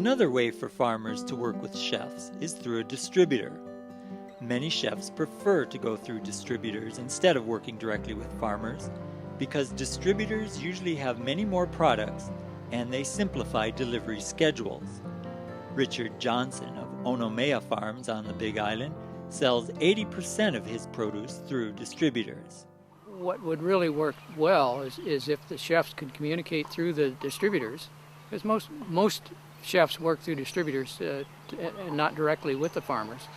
Another way for farmers to work with chefs is through a distributor. Many chefs prefer to go through distributors instead of working directly with farmers because distributors usually have many more products and they simplify delivery schedules. Richard Johnson of Onomea Farms on the Big Island sells 80% of his produce through distributors. What would really work well is if the chefs could communicate through the distributors, because most chefs work through distributors and not directly with the farmers.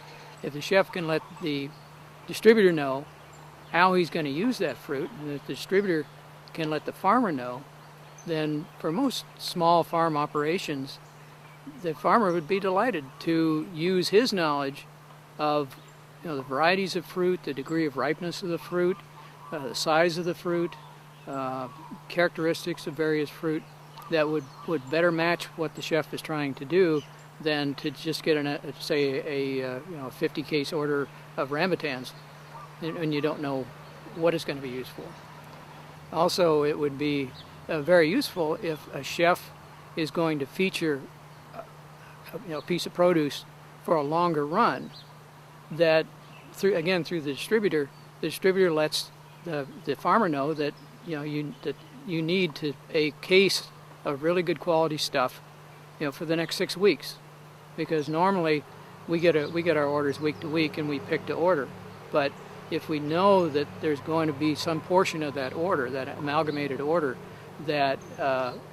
If the chef can let the distributor know how he's going to use that fruit, and if the distributor can let the farmer know, then for most small farm operations, the farmer would be delighted to use his knowledge of the varieties of fruit, the degree of ripeness of the fruit, the size of the fruit, characteristics of various fruit that would better match what the chef is trying to do than to just get a 50-case order of rambutans and you don't know what it's going to be used for. Also, it would be very useful if a chef is going to feature a piece of produce for a longer run, that through the distributor lets the farmer know that you need a case of really good quality stuff, for the next 6 weeks, because normally we get our orders week to week and we pick to order. But if we know that there's going to be some portion of that order, that amalgamated order, that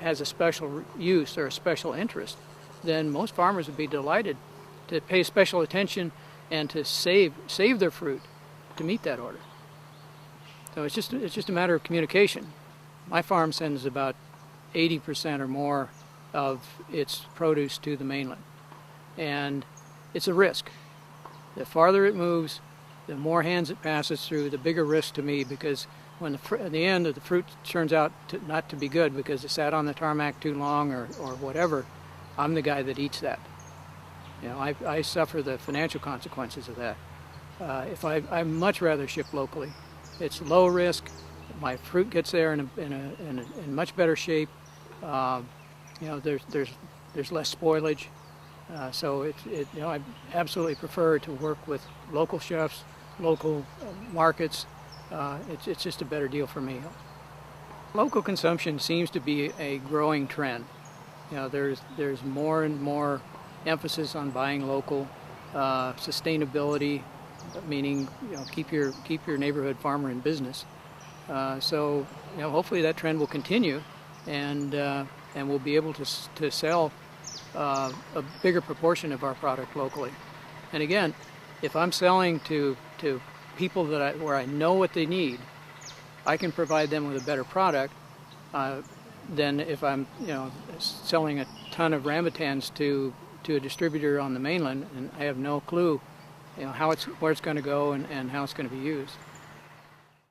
has a special use or a special interest, then most farmers would be delighted to pay special attention and to save their fruit to meet that order. So it's just a matter of communication. My farm sends about 80% or more of its produce to the mainland, and it's a risk. The farther it moves, the more hands it passes through, the bigger risk to me, because when at the end of the fruit turns out not to be good because it sat on the tarmac too long or whatever, I'm the guy that eats that. I suffer the financial consequences of that. I'd much rather ship locally. It's low risk. My fruit gets there in much better shape. There's less spoilage. So I absolutely prefer to work with local chefs, local markets. It's just a better deal for me. Local consumption seems to be a growing trend. There's more and more emphasis on buying local, sustainability, meaning keep your neighborhood farmer in business. So hopefully that trend will continue, and we'll be able to sell a bigger proportion of our product locally. And again, if I'm selling to people where I know what they need, I can provide them with a better product than if I'm selling a ton of rambutans to a distributor on the mainland and I have no clue where it's going to go and how it's going to be used.